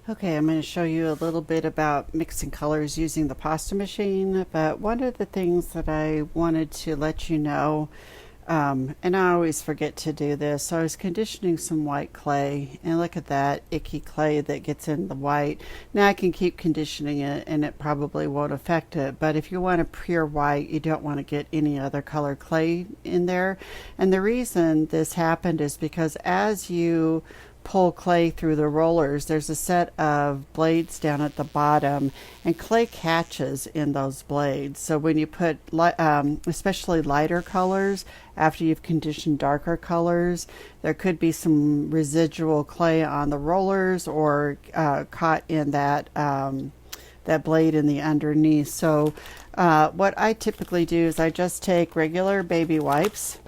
Okay, I'm going to show you a little bit about mixing colors using the pasta machine, but one of the things that I wanted to let you know, and I always forget to do this, so I was conditioning some white clay, and look at that icky clay that gets in the white. Now I can keep conditioning it and it probably won't affect it, but if you want a pure white, you don't want to get any other color clay in there. And the reason this happened is because as you pull clay through the rollers, there's a set of blades down at the bottom, and clay catches in those blades. So when you put, especially lighter colors, after you've conditioned darker colors, there could be some residual clay on the rollers or caught in that blade in the underneath. So what I typically do is I just take regular baby wipes.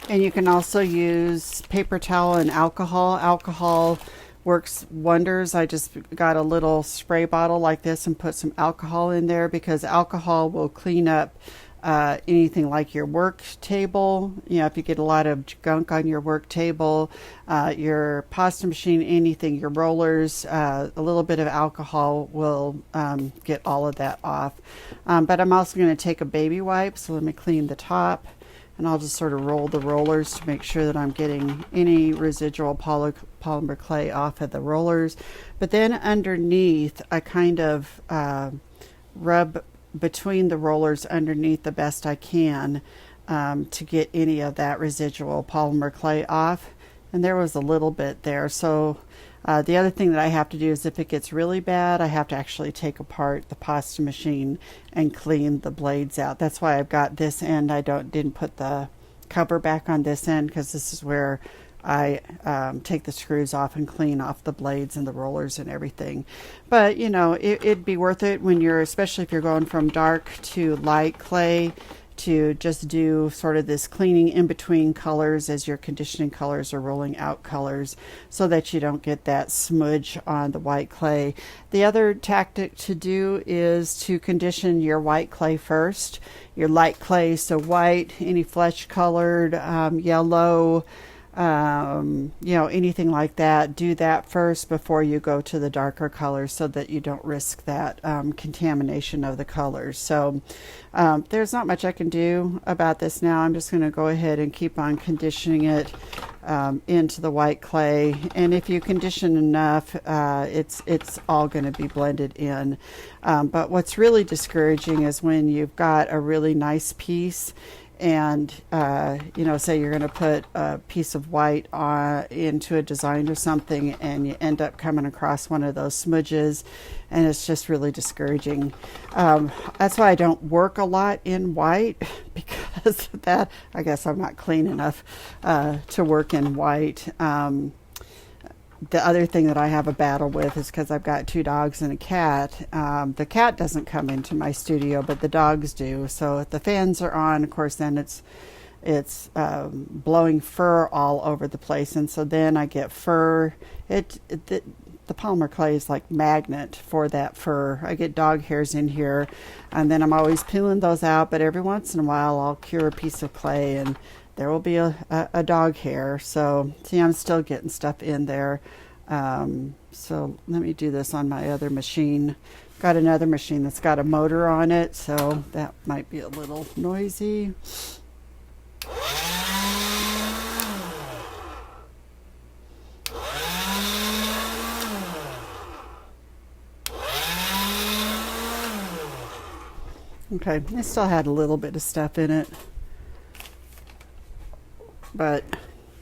And you can also use paper towel and alcohol. Alcohol works wonders. I just got a little spray bottle like this and put some alcohol in there because alcohol will clean up anything like your work table. You know, if you get a lot of gunk on your work table, your pasta machine, anything, your rollers, a little bit of alcohol will get all of that off. But I'm also going to take a baby wipe, so let me clean the top. And I'll just sort of roll the rollers to make sure that I'm getting any residual polymer clay off of the rollers. But then underneath, I kind of rub between the rollers underneath the best I can to get any of that residual polymer clay off. And there was a little bit there. So the other thing that I have to do is if it gets really bad, I have to actually take apart the pasta machine and clean the blades out. That's why I've got this end. I didn't put the cover back on this end because this is where I take the screws off and clean off the blades and the rollers and everything. But you know, it'd be worth it when especially if you're going from dark to light clay, to just do sort of this cleaning in between colors as you're conditioning colors or rolling out colors so that you don't get that smudge on the white clay. The other tactic to do is to condition your white clay first, your light clay, so white, any flesh colored, yellow, you know, anything like that. Do that first before you go to the darker colors so that you don't risk that contamination of the colors. So there's not much I can do about this now. I'm just going to go ahead and keep on conditioning it into the white clay, and if you condition enough, it's all going to be blended in. But what's really discouraging is when you've got a really nice piece and you know, say you're going to put a piece of white into a design or something, and you end up coming across one of those smudges, and it's just really discouraging. That's why I don't work a lot in white, because of that. I guess I'm not clean enough to work in white. The other thing that I have a battle with is because I've got 2 dogs and a cat. The cat doesn't come into my studio, but the dogs do. So if the fans are on, of course, then it's blowing fur all over the place, and so then I get fur. The polymer clay is like magnet for that fur. I get dog hairs in here, and then I'm always peeling those out. But every once in a while, I'll cure a piece of clay, and there will be a dog hair. So see, I'm still getting stuff in there. So let me do this on my other machine. Got another machine that's got a motor on it, so that might be a little noisy. Okay, it still had a little bit of stuff in it. But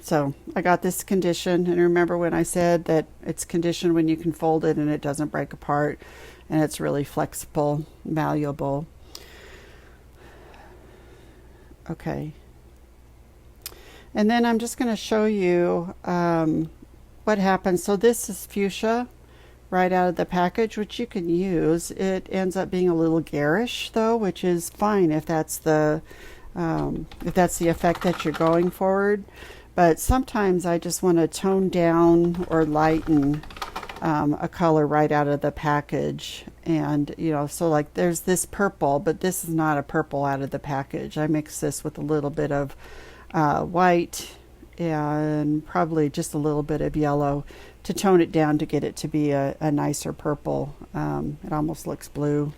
so I got this conditioned, and remember when I said that it's conditioned when you can fold it and it doesn't break apart, and it's really flexible, malleable. Okay. And then I'm just going to show you what happens. So this is fuchsia right out of the package, which you can use. It ends up being a little garish though, which is fine if that's the effect that you're going forward. But sometimes I just want to tone down or lighten a color right out of the package. And you know, so like there's this purple, but this is not a purple out of the package. I mix this with a little bit of white and probably just a little bit of yellow to tone it down to get it to be a nicer purple. It almost looks blue.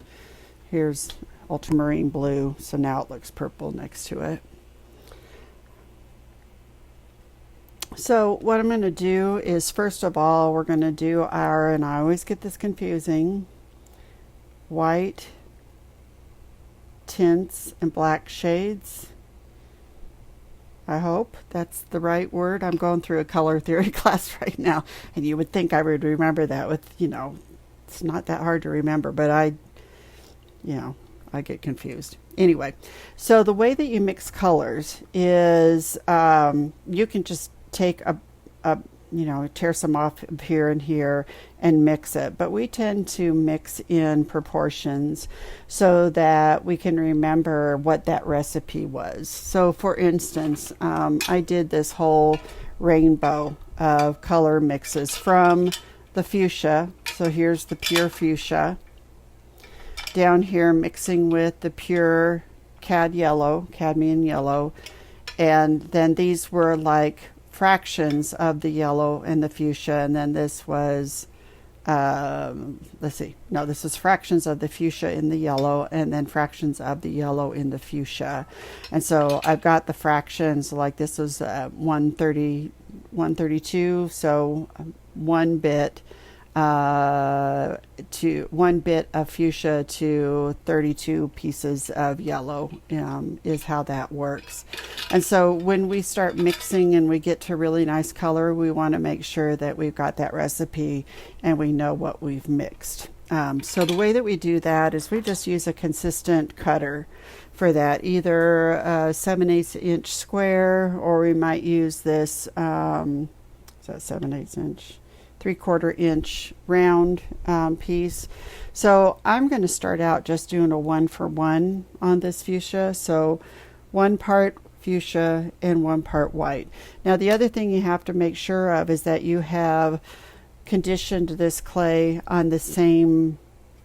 Here's ultramarine blue, so now it looks purple next to it. So what I'm going to do is, first of all, we're going to do our, and I always get this confusing, white tints and black shades. I hope that's the right word. I'm going through a color theory class right now, and you would think I would remember that with, it's not that hard to remember, but I get confused. Anyway, so the way that you mix colors is you can just take tear some off here and here and mix it. But we tend to mix in proportions so that we can remember what that recipe was. So for instance, I did this whole rainbow of color mixes from the fuchsia. So here's the pure fuchsia. Down here mixing with the pure cadmium yellow. And then these were like fractions of the yellow and the fuchsia, and then this was this is fractions of the fuchsia in the yellow, and then fractions of the yellow in the fuchsia. And so I've got the fractions, like this was 132, so one bit to 1 bit of fuchsia to 32 pieces of yellow is how that works. And so when we start mixing and we get to really nice color, we want to make sure that we've got that recipe and we know what we've mixed. So the way that we do that is we just use a consistent cutter for that, either a 7/8 inch square, or we might use this, is that 7/8 inch? 3/4 inch round piece. So I'm going to start out just doing a 1-for-1 on this fuchsia. So 1 part fuchsia and 1 part white. Now the other thing you have to make sure of is that you have conditioned this clay on the same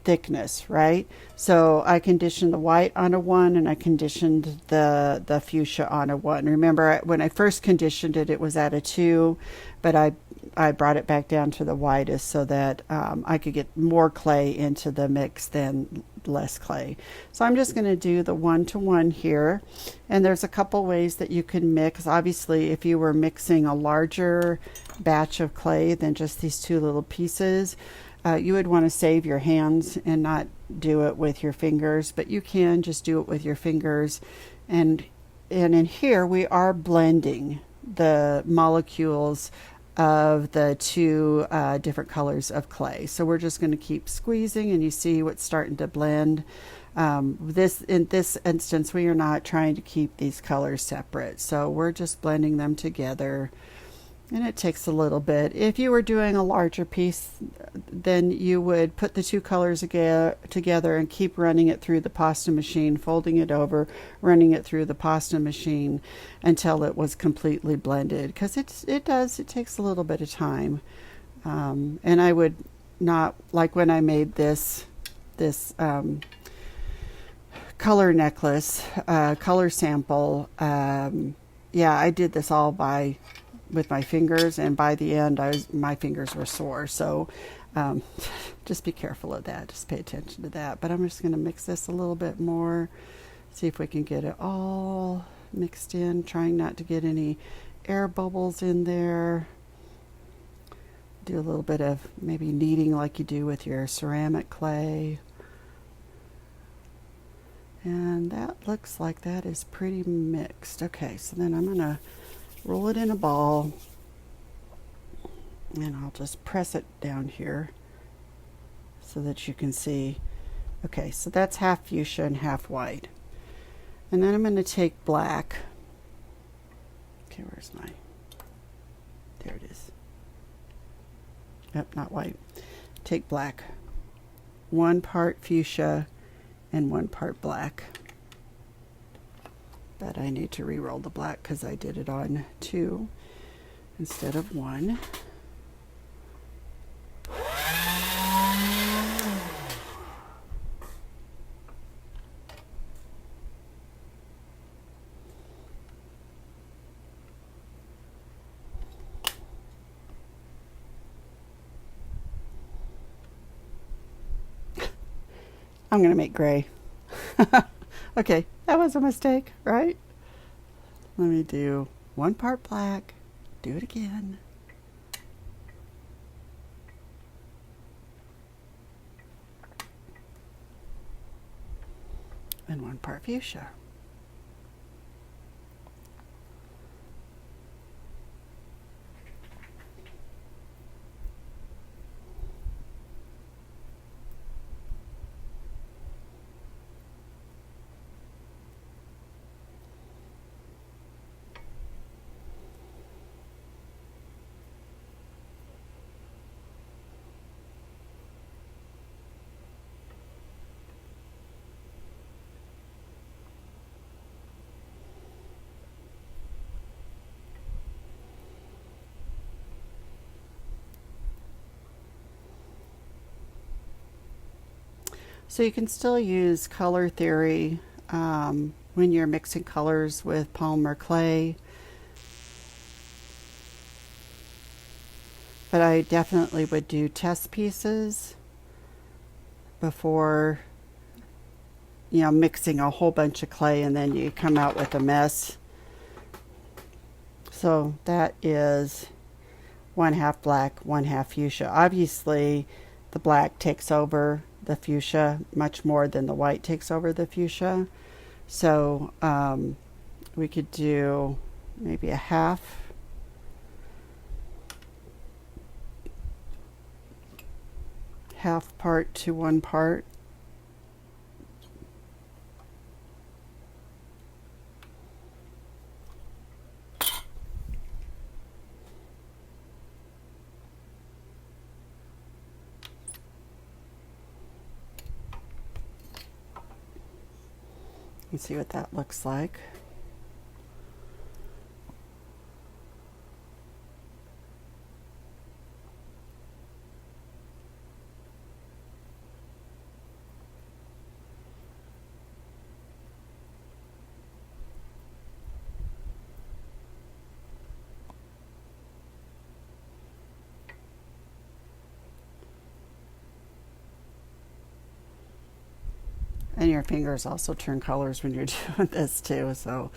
thickness, right? So I conditioned the white on a 1 and I conditioned the fuchsia on a 1. Remember when I first conditioned it, it was at a 2, but I brought it back down to the whitest so that I could get more clay into the mix than less clay. So I'm just going to do the 1-to-1 here, and there's a couple ways that you can mix. Obviously, if you were mixing a larger batch of clay than just these 2 little pieces, you would want to save your hands and not do it with your fingers, but you can just do it with your fingers. And in here we are blending the molecules of the 2 different colors of clay. So we're just going to keep squeezing, and you see what's starting to blend. In this instance, we are not trying to keep these colors separate, so we're just blending them together, and it takes a little bit. If you were doing a larger piece, then you would put the 2 colors together and keep running it through the pasta machine, folding it over, running it through the pasta machine until it was completely blended, because it takes a little bit of time. And I would not, like when I made this color necklace, color sample, I did this all with my fingers, and by the end my fingers were sore. So just be careful of that, just pay attention to that. But I'm just going to mix this a little bit more, see if we can get it all mixed in, trying not to get any air bubbles in there. Do a little bit of maybe kneading like you do with your ceramic clay. And that looks like that is pretty mixed. Okay, so then I'm going to roll it in a ball, and I'll just press it down here so that you can see. Okay, so that's half fuchsia and half white. And then I'm going to take black. Okay, where's my, there it is. Yep, not white. Take black. 1 part fuchsia and 1 part black. But I need to re-roll the black because I did it on 2 instead of 1. I'm going to make gray. Okay, that was a mistake, right? Let me do 1 part black. Do it again. And 1 part fuchsia. So you can still use color theory when you're mixing colors with polymer clay, but I definitely would do test pieces before, you know, mixing a whole bunch of clay and then you come out with a mess. So that is 1/2 black, 1/2 fuchsia. Obviously, the black takes over the fuchsia much more than the white takes over the fuchsia. So we could do maybe a half part to 1 part. And see what that looks like. And your fingers also turn colors when you're doing this too. So,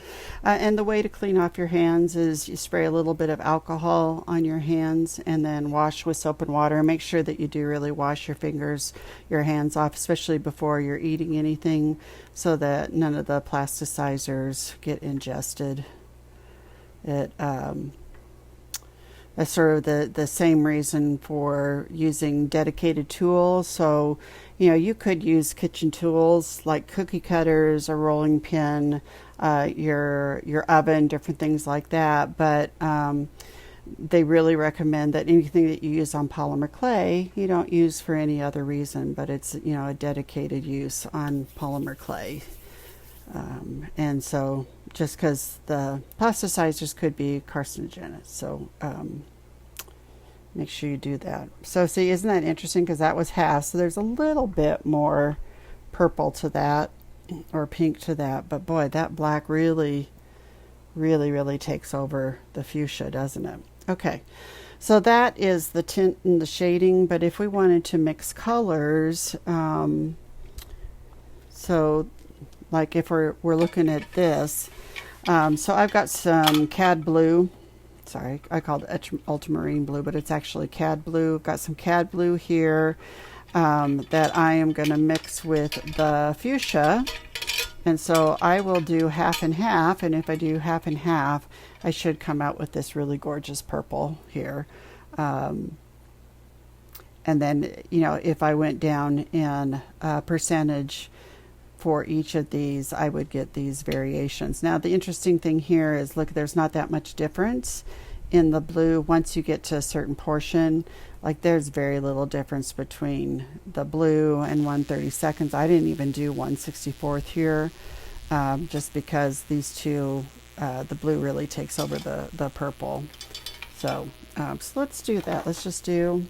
and the way to clean off your hands is you spray a little bit of alcohol on your hands and then wash with soap and water. Make sure that you do really wash your hands off, especially before you're eating anything, so that none of the plasticizers get ingested. That's sort of the same reason for using dedicated tools. So, you know, you could use kitchen tools like cookie cutters, a rolling pin, your oven, different things like that. But they really recommend that anything that you use on polymer clay, you don't use for any other reason, but it's, you know, a dedicated use on polymer clay. And so just because the plasticizers could be carcinogenic. So make sure you do that. So see, isn't that interesting? Because that was half. So there's a little bit more purple to that or pink to that. But boy, that black really, really, really takes over the fuchsia, doesn't it? Okay. So that is the tint and the shading. But if we wanted to mix colors, so like if we're looking at this, so I've got some cad blue. Sorry, I called it ultramarine blue, but it's actually cad blue. Got some cad blue here that I am going to mix with the fuchsia. And so I will do half and half. And if I do half and half, I should come out with this really gorgeous purple here. And then, you know, if I went down in percentage for each of these, I would get these variations. Now, the interesting thing here is, look, there's not that much difference in the blue. Once you get to a certain portion, like there's very little difference between the blue and 1/32. I didn't even do 1/64 here, just because these two, the blue really takes over the purple. So let's do that. Let's just do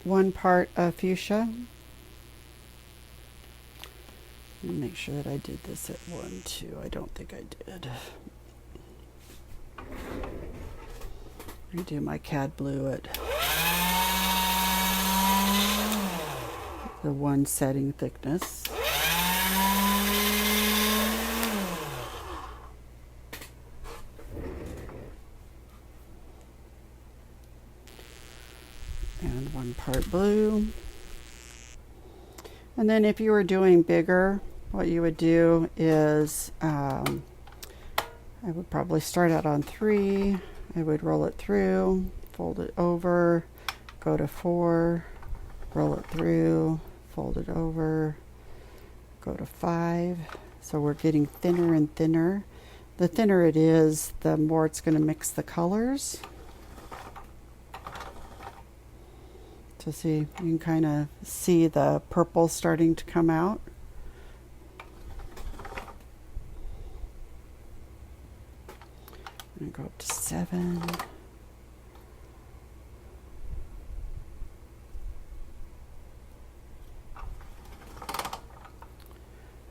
1 part of fuchsia. Let me make sure that I did this at 1, 2. I don't think I did. Redo my cad blue at the one setting thickness. And 1 part blue. And then if you were doing bigger, what you would do is, I would probably start out on 3. I would roll it through, fold it over, go to 4, roll it through, fold it over, go to 5. So we're getting thinner and thinner. The thinner it is, the more it's going to mix the colors. So see, you can kind of see the purple starting to come out. I'm going to go up to 7.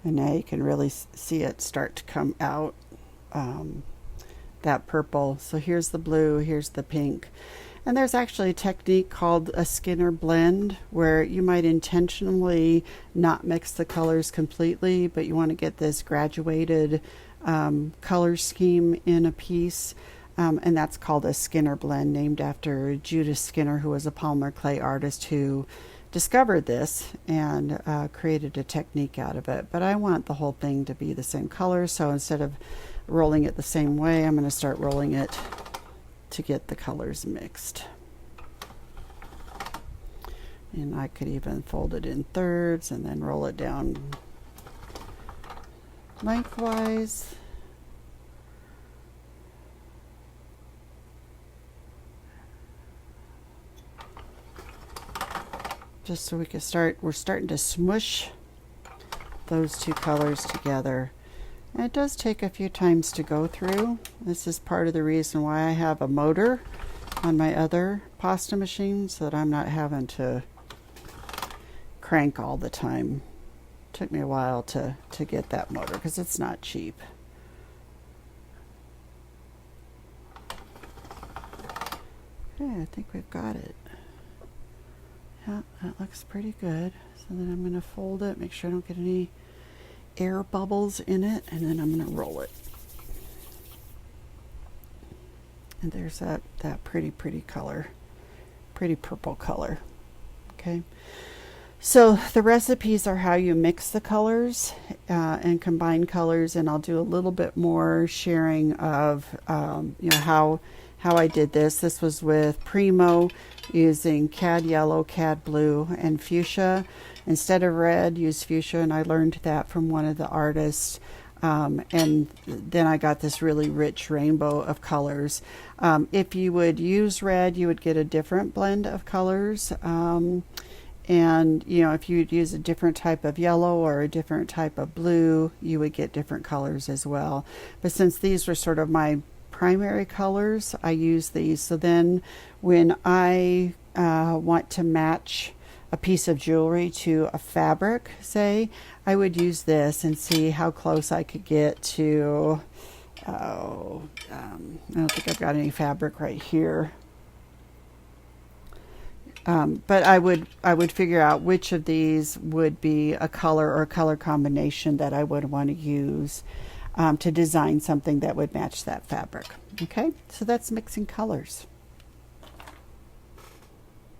And now you can really see it start to come out, that purple. So here's the blue, here's the pink. And there's actually a technique called a Skinner blend where you might intentionally not mix the colors completely, but you want to get this graduated color scheme in a piece. And that's called a Skinner blend, named after Judith Skinner, who was a polymer clay artist who discovered this and created a technique out of it. But I want the whole thing to be the same color, so instead of rolling it the same way, I'm going to start rolling it to get the colors mixed. And I could even fold it in thirds and then roll it down lengthwise. Just so we can start, we're starting to smush those two colors together. And it does take a few times to go through. This is part of the reason why I have a motor on my other pasta machine, so that I'm not having to crank all the time. It took me a while to get that motor because it's not cheap. Okay, I think we've got it. Yeah, that looks pretty good. So then I'm going to fold it, make sure I don't get any air bubbles in it, and then I'm going to roll it. And there's that pretty color, pretty purple color. Okay, so the recipes are how you mix the colors and combine colors, and I'll do a little bit more sharing of how I did this. This was with Primo, using cad yellow, cad blue, and fuchsia. Instead of red, use fuchsia, and I learned that from one of the artists. And then I got this really rich rainbow of colors. If you would use red, you would get a different blend of colors. And if you'd use a different type of yellow or a different type of blue, you would get different colors as well. But since these were sort of my primary colors, I use these. So then when I want to match a piece of jewelry to a fabric, say, I would use this and see how close I could get to, I don't think I've got any fabric right here. But I would figure out which of these would be a color or a color combination that I would want to use to design something that would match that fabric. Okay, so that's mixing colors.